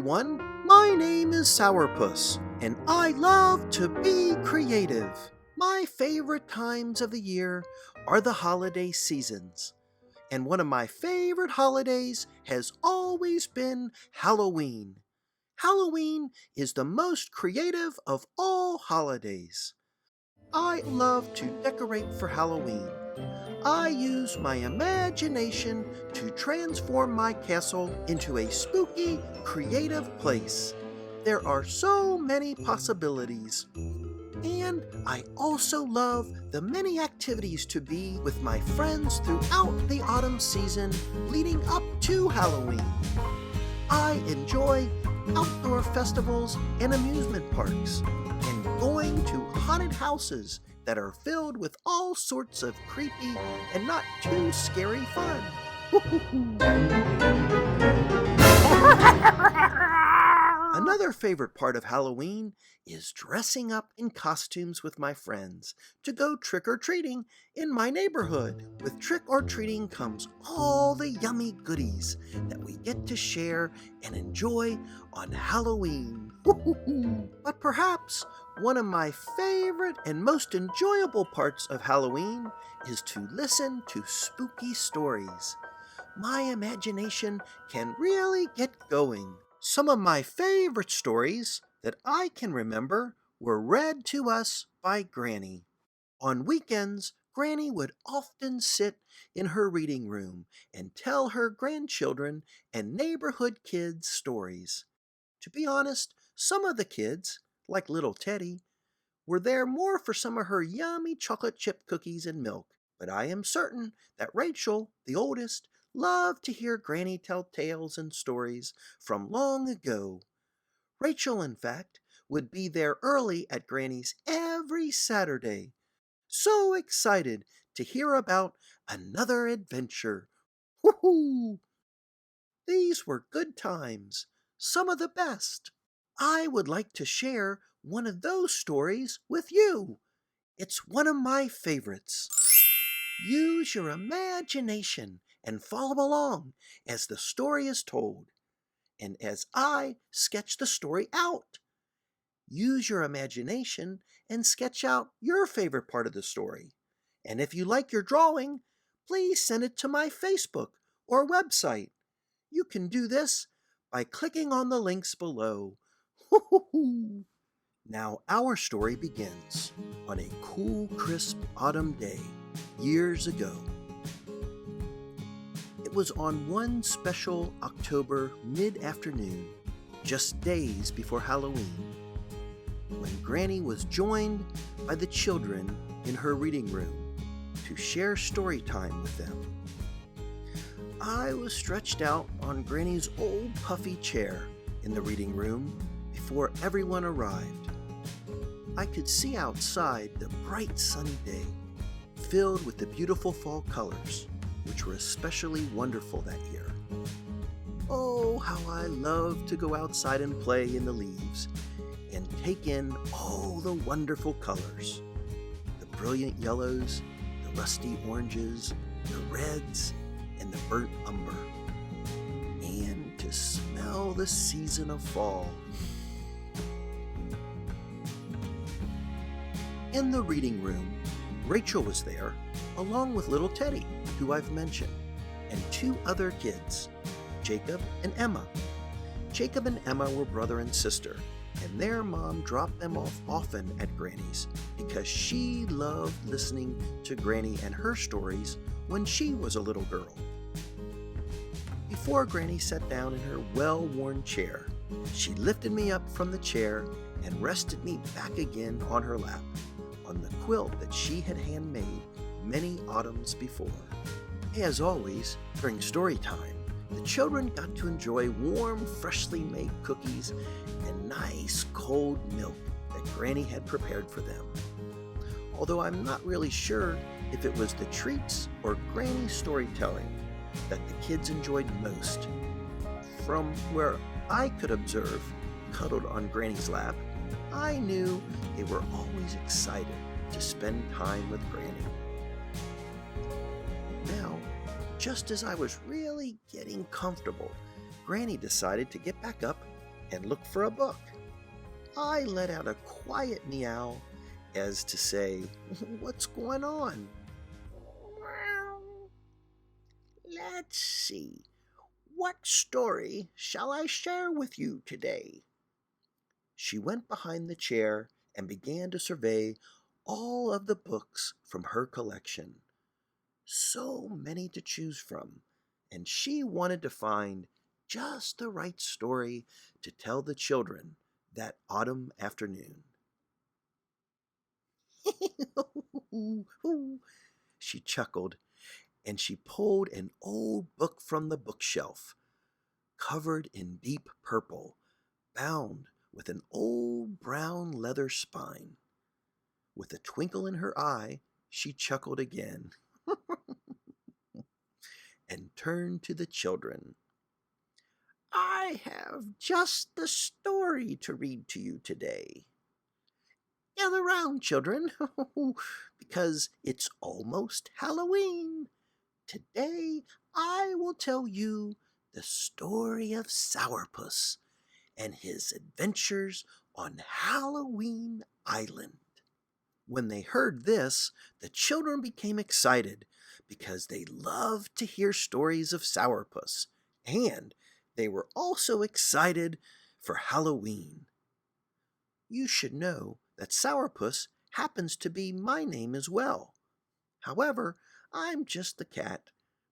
everyone. My name is Sauerpuss, and I love to be creative. My favorite times of the year are the holiday seasons. And one of my favorite holidays has always been Halloween. Halloween is the most creative of all holidays. I love to decorate for Halloween. I use my imagination to transform my castle into a spooky, creative place. There are so many possibilities. And I also love the many activities to be with my friends throughout the autumn season leading up to Halloween. I enjoy outdoor festivals and amusement parks, and going to haunted houses that are filled with all sorts of creepy and not too scary fun. Another favorite part of Halloween is dressing up in costumes with my friends to go trick-or-treating in my neighborhood. With trick-or-treating comes all the yummy goodies that we get to share and enjoy on Halloween. But perhaps one of my favorite and most enjoyable parts of Halloween is to listen to spooky stories. My imagination can really get going. Some of my favorite stories that I can remember were read to us by Granny. On weekends, Granny would often sit in her reading room and tell her grandchildren and neighborhood kids stories. To be honest, some of the kids, like little Teddy, were there more for some of her yummy chocolate chip cookies and milk. But I am certain that Rachel, the oldest, loved to hear Granny tell tales and stories from long ago. Rachel, in fact, would be there early at Granny's every Saturday, so excited to hear about another adventure. Woohoo! These were good times, some of the best. I would like to share one of those stories with you. It's one of my favorites. Use your imagination and follow along as the story is told, and as I sketch the story out. Use your imagination and sketch out your favorite part of the story. And if you like your drawing, please send it to my Facebook or website. You can do this by clicking on the links below. Now our story begins on a cool, crisp autumn day years ago. It was on one special October mid-afternoon, just days before Halloween, when Granny was joined by the children in her reading room to share story time with them. I was stretched out on Granny's old puffy chair in the reading room before everyone arrived. I could see outside the bright sunny day, filled with the beautiful fall colors, which were especially wonderful that year. Oh, how I love to go outside and play in the leaves and take in all the wonderful colors. The brilliant yellows, the rusty oranges, the reds, and the burnt umber. And to smell the season of fall. In the reading room, Rachel was there, along with little Teddy, who I've mentioned, and two other kids, Jacob and Emma. Jacob and Emma were brother and sister, and their mom dropped them off often at Granny's because she loved listening to Granny and her stories when she was a little girl. Before Granny sat down in her well-worn chair, she lifted me up from the chair and rested me back again on her lap, on the quilt that she had handmade many autumns before. As always, during story time, the children got to enjoy warm, freshly made cookies and nice cold milk that Granny had prepared for them. Although I'm not really sure if it was the treats or Granny's storytelling that the kids enjoyed most. From where I could observe, cuddled on Granny's lap, I knew they were always excited to spend time with Granny. Now, just as I was really getting comfortable, Granny decided to get back up and looked for a book. I let out a quiet meow as to say, "What's going on?" "Let's see. What story shall I share with you today?" She went behind the chair and began to survey all of the books from her collection. So many to choose from, and she wanted to find just the right story to tell the children that autumn afternoon. She chuckled, and she pulled an old book from the bookshelf, covered in deep purple, bound with an old brown leather spine. With a twinkle in her eye, she chuckled again and turned to the children. "I have just the story to read to you today. Gather round, children, because it's almost Halloween. Today I will tell you the story of Sauerpuss and his adventures on Halloween Island." When they heard this, the children became excited because they loved to hear stories of Sourpuss, and they were also excited for Halloween. You should know that Sourpuss happens to be my name as well. However, I'm just the cat,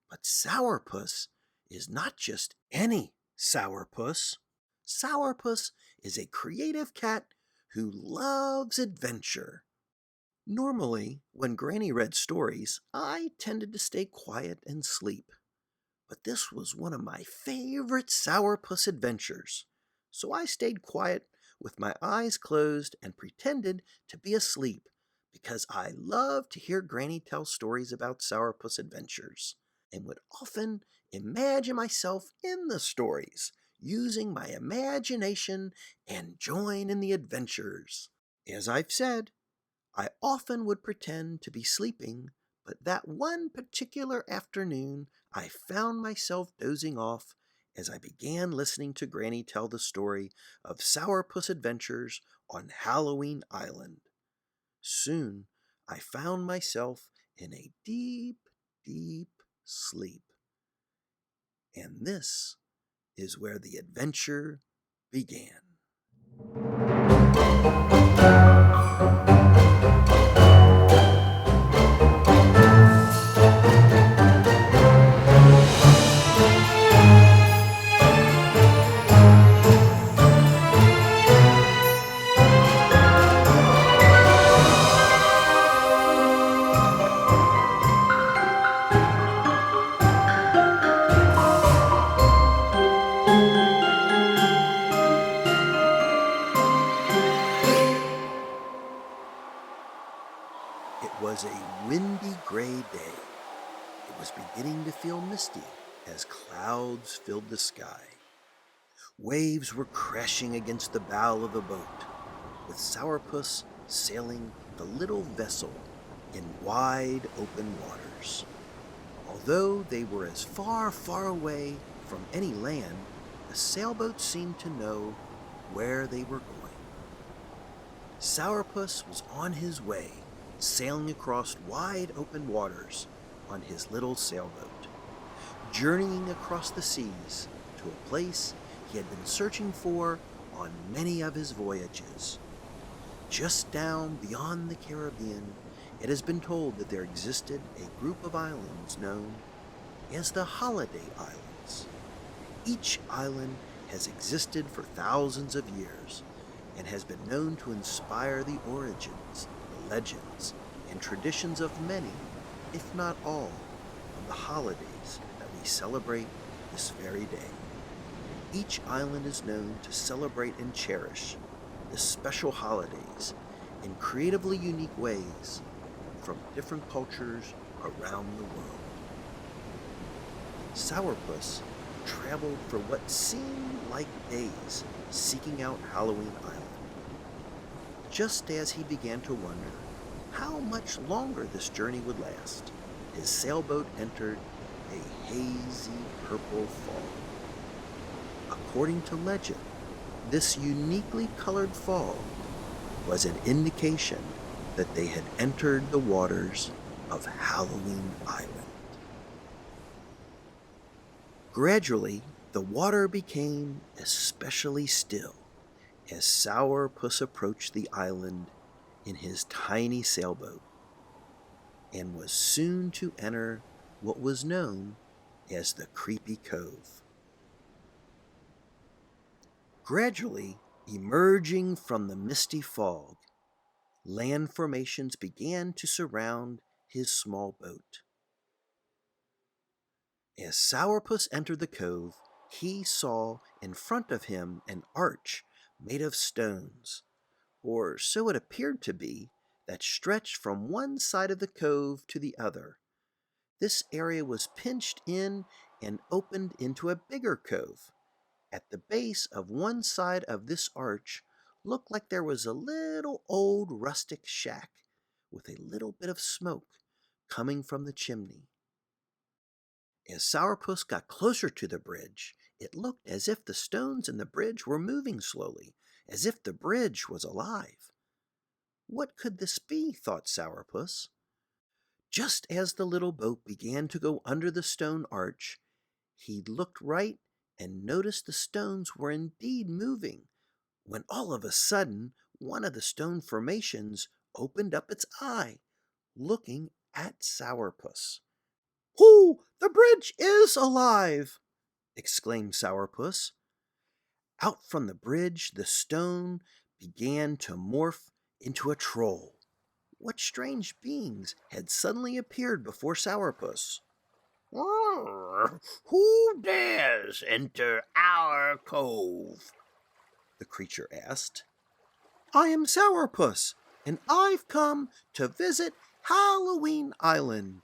but Sourpuss is not just any Sourpuss. Sourpuss is a creative cat who loves adventure. Normally, when Granny read stories, I tended to stay quiet and sleep. But this was one of my favorite Sourpuss adventures, so I stayed quiet with my eyes closed and pretended to be asleep because I love to hear Granny tell stories about Sourpuss adventures and would often imagine myself in the stories, using my imagination and join in the adventures. As I've said, I often would pretend to be sleeping, but that one particular afternoon I found myself dozing off as I began listening to Granny tell the story of Sourpuss adventures on Halloween Island. Soon I found myself in a deep, deep sleep. And this is where the adventure began. It was a windy gray day. It was beginning to feel misty as clouds filled the sky. Waves were crashing against the bow of the boat, with Sourpuss sailing the little vessel in wide open waters. Although they were as far, far away from any land, the sailboat seemed to know where they were going. Sourpuss was on his way, sailing across wide open waters on his little sailboat, journeying across the seas to a place he had been searching for on many of his voyages. Just down beyond the Caribbean, it has been told that there existed a group of islands known as the Holiday Islands. Each island has existed for thousands of years and has been known to inspire the origins, the legends, and traditions of many, if not all, of the holidays that we celebrate this very day. Each island is known to celebrate and cherish the special holidays in creatively unique ways from different cultures around the world. Sourpuss traveled for what seemed like days seeking out Halloween Island. Just as he began to wonder how much longer this journey would last, his sailboat entered a hazy purple fog. According to legend, This uniquely colored fog was an indication that they had entered the waters of Halloween Island. Gradually, the water became especially still as Sourpuss approached the island in his tiny sailboat and was soon to enter what was known as the Creepy Cove. Gradually, emerging from the misty fog, land formations began to surround his small boat. As Sourpuss entered the cove, he saw in front of him an arch made of stones, or so it appeared to be, that stretched from one side of the cove to the other. This area was pinched in and opened into a bigger cove. At the base of one side of this arch looked like there was a little old rustic shack with a little bit of smoke coming from the chimney. As Sourpuss got closer to the bridge, it looked as if the stones in the bridge were moving slowly, as if the bridge was alive. What could this be, thought Sourpuss. Just as the little boat began to go under the stone arch, he looked right and noticed the stones were indeed moving, when all of a sudden one of the stone formations opened up its eye, looking at Sourpuss. "Oh, the bridge is alive!" exclaimed Sourpuss. Out from the bridge, the stone began to morph into a troll. What strange beings had suddenly appeared before Sourpuss? Who dares enter our cove?" the creature asked. "I am Sourpuss, and I've come to visit Halloween Island.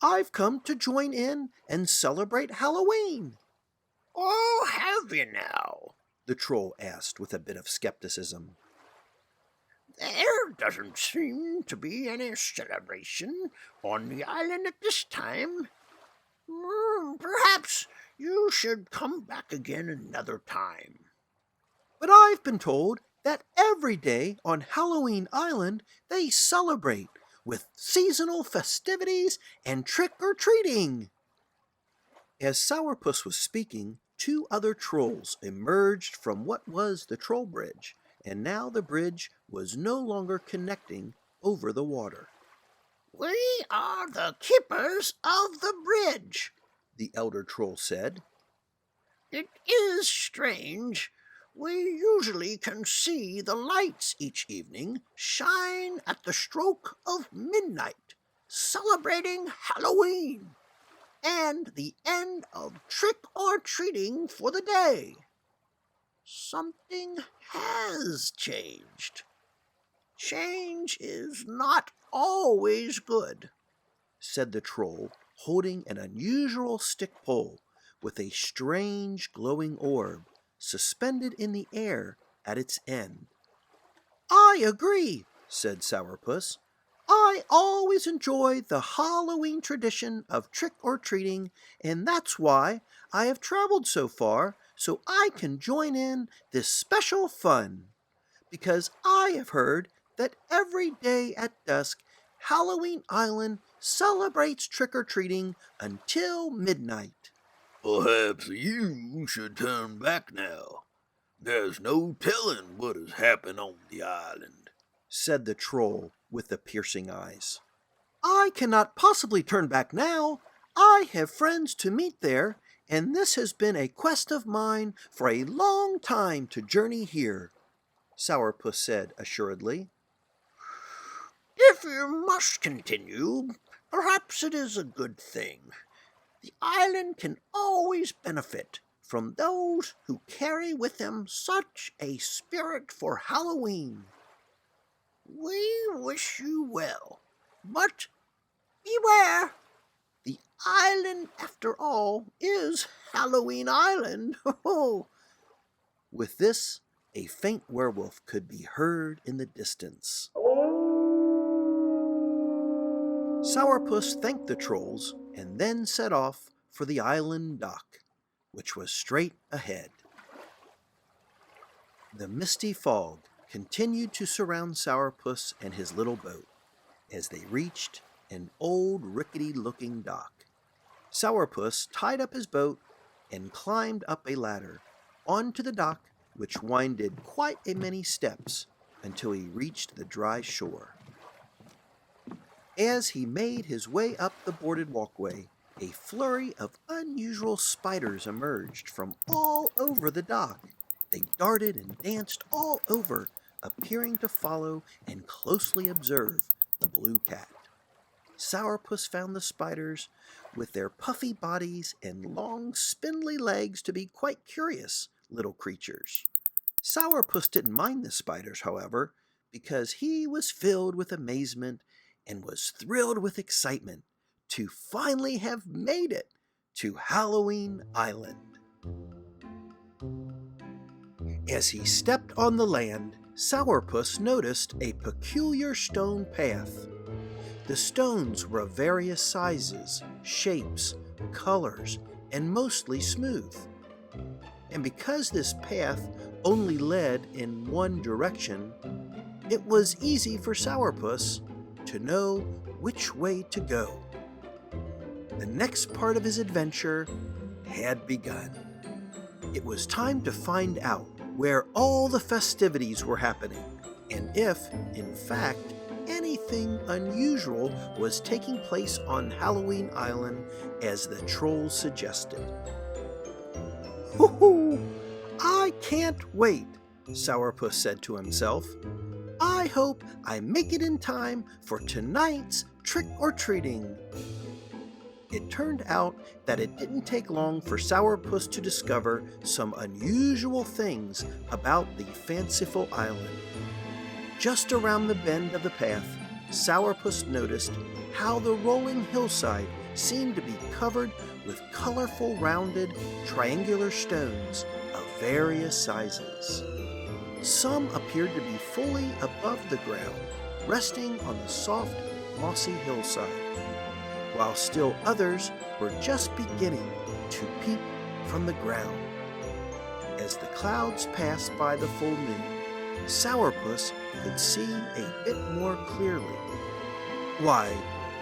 I've come to join in and celebrate Halloween." "Oh, have you now?" the troll asked with a bit of skepticism. "There doesn't seem to be any celebration on the island at this time. Perhaps you should come back again another time." "But I've been told that every day on Halloween Island they celebrate with seasonal festivities and trick-or-treating." As Sourpuss was speaking, two other trolls emerged from what was the troll bridge, and now the bridge was no longer connecting over the water. "We are the keepers of the bridge," the elder troll said. "It is strange. We usually can see the lights each evening shine at the stroke of midnight, celebrating Halloween and the end of trick-or-treating for the day. Something has changed. Change is not always good," said the troll, holding an unusual stick pole with a strange glowing orb suspended in the air at its end. "I agree," said Sourpuss. "I always enjoy the Halloween tradition of trick-or-treating, and that's why I have traveled so far, so I can join in this special fun. Because I have heard that every day at dusk, Halloween Island celebrates trick-or-treating until midnight." "Perhaps you should turn back now. There's no telling what has happened on the island," said the troll with the piercing eyes. "I cannot possibly turn back now. I have friends to meet there, and this has been a quest of mine for a long time to journey here," Sourpuss said assuredly. "If you must continue, perhaps it is a good thing. The island can always benefit from those who carry with them such a spirit for Halloween. We wish you well, but beware. The island, after all, is Halloween Island." With this, a faint werewolf could be heard in the distance. Sourpuss thanked the trolls and then set off for the island dock, which was straight ahead. The misty fog continued to surround Sourpuss and his little boat as they reached an old rickety-looking dock. Sourpuss tied up his boat and climbed up a ladder onto the dock, which winded quite a many steps until he reached the dry shore. As he made his way up the boarded walkway, a flurry of unusual spiders emerged from all over the dock. They darted and danced all over, appearing to follow and closely observe the blue cat. Sourpuss found the spiders, with their puffy bodies and long, spindly legs, to be quite curious little creatures. Sourpuss didn't mind the spiders, however, because he was filled with amazement and was thrilled with excitement to finally have made it to Halloween Island. As he stepped on the land, Sourpuss noticed a peculiar stone path. The stones were of various sizes, shapes, colors, and mostly smooth. And because this path only led in one direction, it was easy for Sourpuss to know which way to go. The next part of his adventure had begun. It was time to find out where all the festivities were happening, and if, in fact, anything unusual was taking place on Halloween Island as the trolls suggested. "Hoo-hoo! I can't wait," Sourpuss said to himself. "I hope I make it in time for tonight's trick-or-treating." It turned out that it didn't take long for Sourpuss to discover some unusual things about the fanciful island. Just around the bend of the path, Sourpuss noticed how the rolling hillside seemed to be covered with colorful, rounded, triangular stones of various sizes. Some appeared to be fully above the ground, resting on the soft, mossy hillside, while still others were just beginning to peep from the ground. As the clouds passed by the full moon, Sourpuss could see a bit more clearly. Why,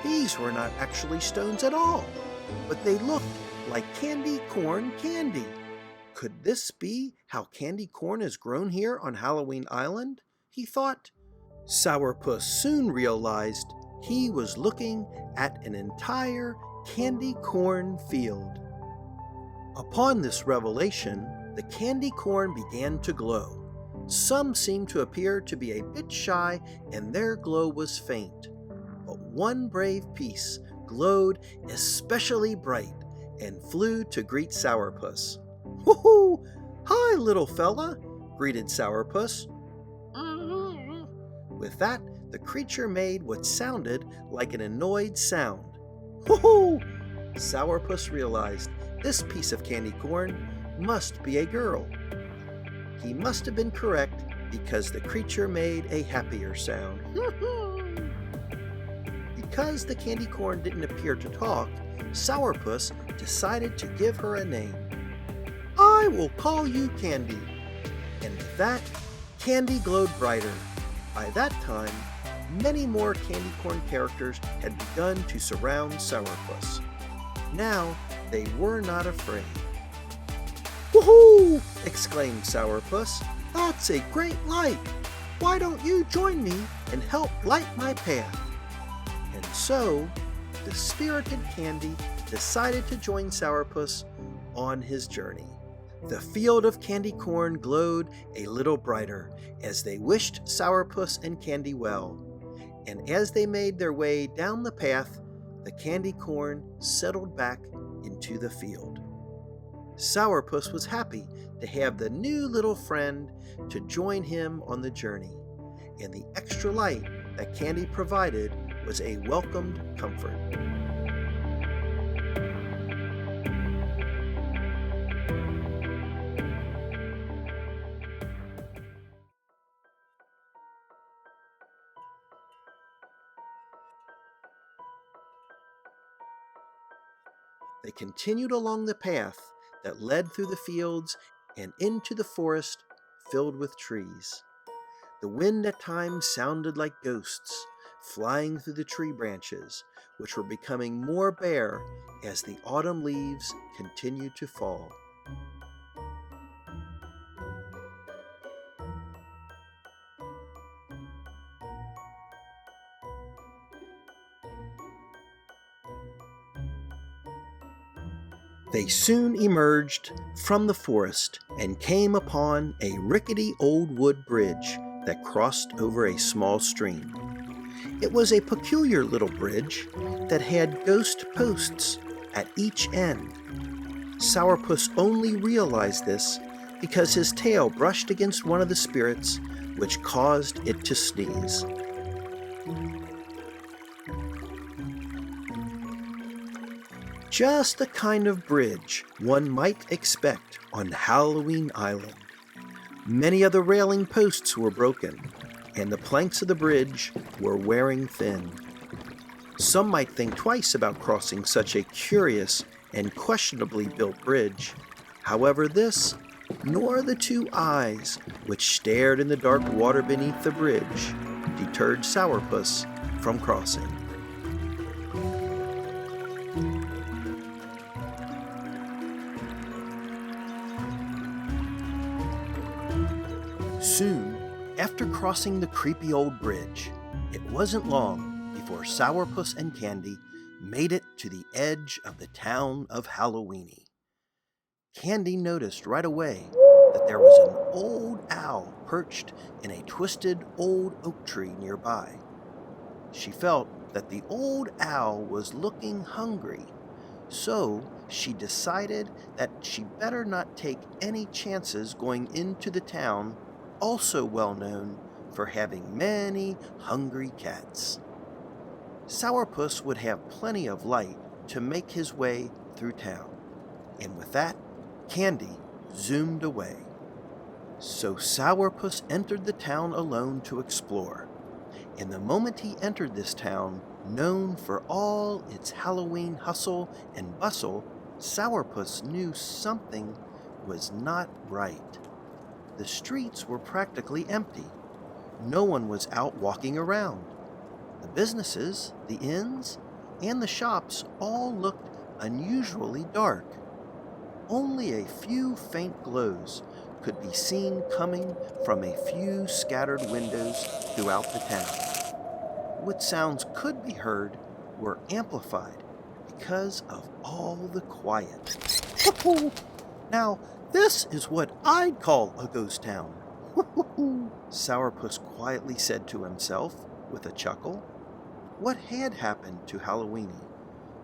these were not actually stones at all, but they looked like candy corn candy. Could this be how candy corn is grown here on Halloween Island? He thought. Sourpuss soon realized he was looking at an entire candy corn field. Upon this revelation, the candy corn began to glow. Some seemed to appear to be a bit shy, and their glow was faint. But one brave piece glowed especially bright and flew to greet Sourpuss. "Woohoo! Hi, little fella," greeted Sourpuss. With that, the creature made what sounded like an annoyed sound. "Woohoo!" Sourpuss realized this piece of candy corn must be a girl. He must have been correct, because the creature made a happier sound. Because the candy corn didn't appear to talk, Sourpuss decided to give her a name. "I will call you Candy." And with that, Candy glowed brighter. By that time, many more candy corn characters had begun to surround Sourpuss. Now they were not afraid. "Woohoo!" exclaimed Sourpuss. "That's a great light. Why don't you join me and help light my path?" And so, the spirited Candy decided to join Sourpuss on his journey. The field of candy corn glowed a little brighter as they wished Sourpuss and Candy well. And as they made their way down the path, the candy corn settled back into the field. Sourpuss was happy to have the new little friend to join him on the journey, and the extra light that Candy provided was a welcomed comfort. They continued along the path that led through the fields and into the forest filled with trees. The wind at times sounded like ghosts, flying through the tree branches, which were becoming more bare as the autumn leaves continued to fall. They soon emerged from the forest and came upon a rickety old wood bridge that crossed over a small stream. It was a peculiar little bridge that had ghost posts at each end. Sauerpuss only realized this because his tail brushed against one of the spirits, which caused it to sneeze. Just the kind of bridge one might expect on Halloween Island. Many of the railing posts were broken, and the planks of the bridge were wearing thin. Some might think twice about crossing such a curious and questionably built bridge. However, this, nor the two eyes which stared in the dark water beneath the bridge, deterred Sauerpuss from crossing. Soon, after crossing the creepy old bridge, it wasn't long before Sauerpuss and Candy made it to the edge of the town of Halloweeny. Candy noticed right away that there was an old owl perched in a twisted old oak tree nearby. She felt that the old owl was looking hungry, so she decided that she better not take any chances going into the town, also well known for having many hungry cats. Sauerpuss would have plenty of light to make his way through town, and with that, Candy zoomed away. So Sauerpuss entered the town alone to explore, and the moment he entered this town, known for all its Halloween hustle and bustle, Sauerpuss knew something was not right. The streets were practically empty. No one was out walking around. The businesses, the inns, and the shops all looked unusually dark. Only a few faint glows could be seen coming from a few scattered windows throughout the town. What sounds could be heard were amplified because of all the quiet. Now, this is what I'd call a ghost town. Sauerpuss quietly said to himself with a chuckle. What had happened to Halloweeny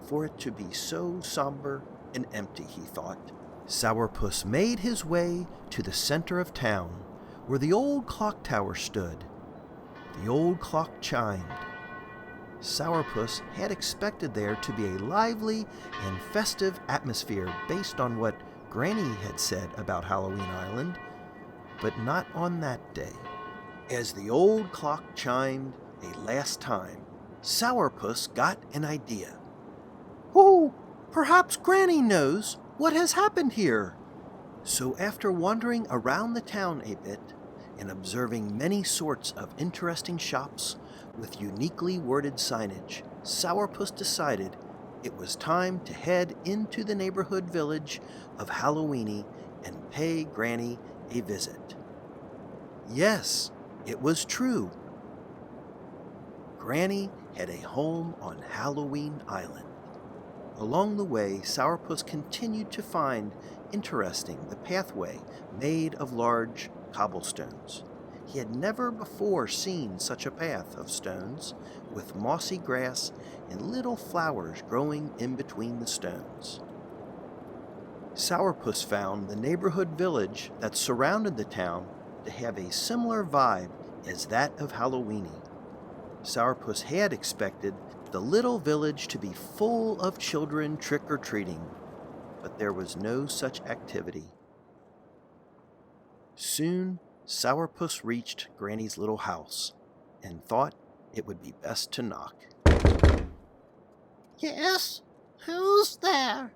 for it to be so somber and empty, he thought. Sauerpuss made his way to the center of town, where the old clock tower stood. The old clock chimed. Sauerpuss had expected there to be a lively and festive atmosphere based on what Granny had said about Halloween Island, but not on that day. As the old clock chimed a last time, Sauerpuss got an idea. Oh, perhaps Granny knows what has happened here. So after wandering around the town a bit and observing many sorts of interesting shops with uniquely worded signage, Sauerpuss decided it was time to head into the neighborhood village of Halloweeny and pay Granny a visit. Yes, it was true. Granny had a home on Halloween Island. Along the way, Sauerpuss continued to find interesting the pathway made of large cobblestones. He had never before seen such a path of stones, with mossy grass and little flowers growing in between the stones. Sauerpuss found the neighborhood village that surrounded the town to have a similar vibe as that of Halloweeny. Sauerpuss had expected the little village to be full of children trick-or-treating, but there was no such activity. Soon, Sauerpuss reached Granny's little house and thought it would be best to knock. Yes? Who's there?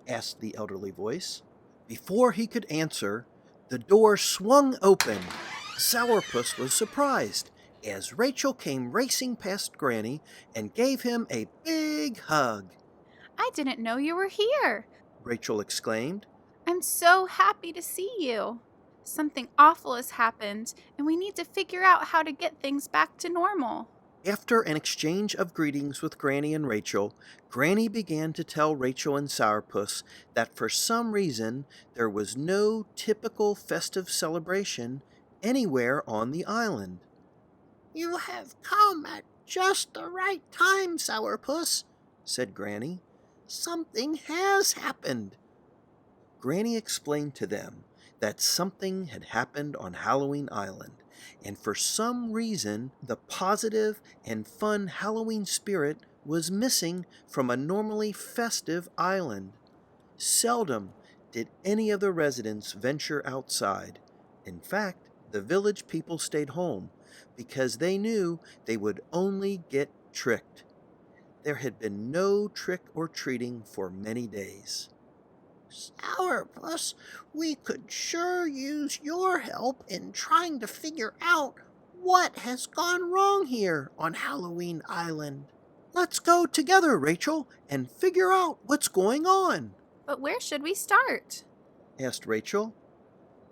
Asked the elderly voice. Before he could answer, The door swung open. Sourpuss was surprised as Rachel came racing past Granny and gave him a big hug. I didn't know you were here. Rachel exclaimed. I'm so happy to see you. Something awful has happened, and we need to figure out how to get things back to normal. After an exchange of greetings with Granny and Rachel, Granny began to tell Rachel and Sourpuss that for some reason there was no typical festive celebration anywhere on the island. You have come at just the right time, Sourpuss, said Granny. Something has happened. Granny explained to them that something had happened on Halloween Island, and for some reason the positive and fun Halloween spirit was missing from a normally festive island. Seldom did any of the residents venture outside. In fact, the village people stayed home because they knew they would only get tricked. There had been no trick or treating for many days. Sourpuss, we could sure use your help in trying to figure out what has gone wrong here on Halloween Island. Let's go together, Rachel, and figure out what's going on. But where should we start? Asked Rachel.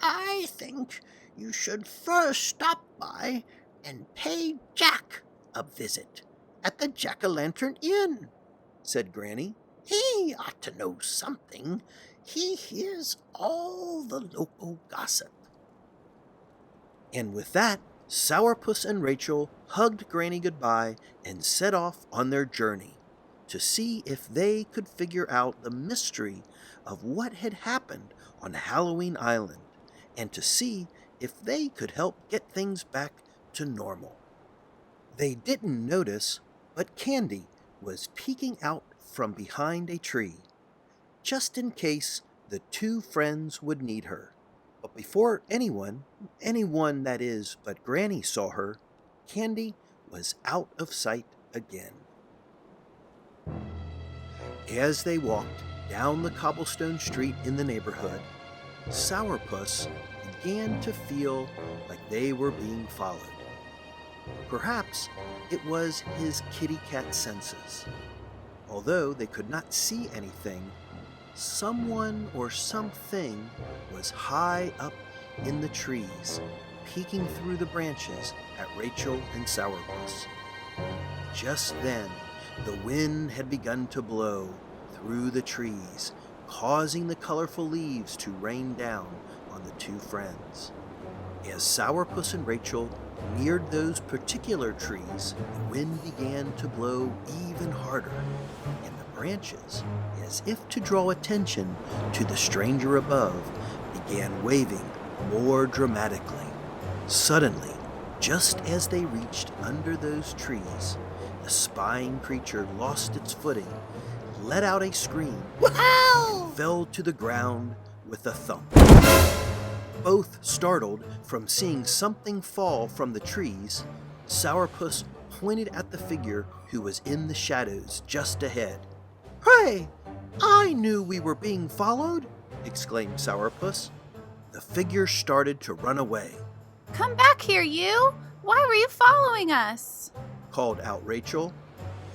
I think you should first stop by and pay Jack a visit at the Jack-o'-lantern Inn, said Granny. He ought to know something. He hears all the local gossip. And with that, Sourpuss and Rachel hugged Granny goodbye and set off on their journey to see if they could figure out the mystery of what had happened on Halloween Island and to see if they could help get things back to normal. They didn't notice, but Candy was peeking out from behind a tree, just in case the two friends would need her. But before anyone that is but Granny saw her, Candy was out of sight again. As they walked down the cobblestone street in the neighborhood, Sourpuss began to feel like they were being followed. Perhaps it was his kitty cat senses. Although they could not see anything, someone or something was high up in the trees, peeking through the branches at Rachel and Sourpuss. Just then, the wind had begun to blow through the trees, causing the colorful leaves to rain down on the two friends. As Sourpuss and Rachel neared those particular trees, the wind began to blow even harder, and the branches, as if to draw attention to the stranger above, began waving more dramatically. Suddenly, just as they reached under those trees, the spying creature lost its footing, let out a scream, and fell to the ground with a thump. Both startled from seeing something fall from the trees, Sourpuss pointed at the figure who was in the shadows just ahead. "Hey, I knew we were being followed!" exclaimed Sourpuss. The figure started to run away. Come back here, you! Why were you following us? Called out Rachel.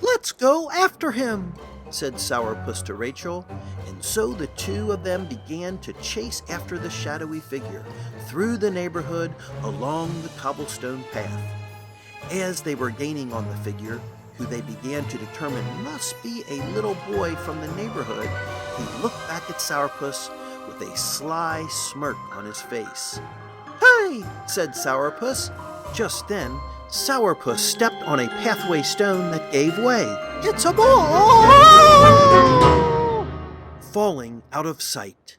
"Let's go after him!" said Sourpuss to Rachel, and so the two of them began to chase after the shadowy figure through the neighborhood along the cobblestone path. As they were gaining on the figure, who they began to determine must be a little boy from the neighborhood, he looked back at Sourpuss with a sly smirk on his face. "Hey!" said Sourpuss. Just then, Sourpuss stepped on a pathway stone that gave way. "It's a ball!" Falling out of sight.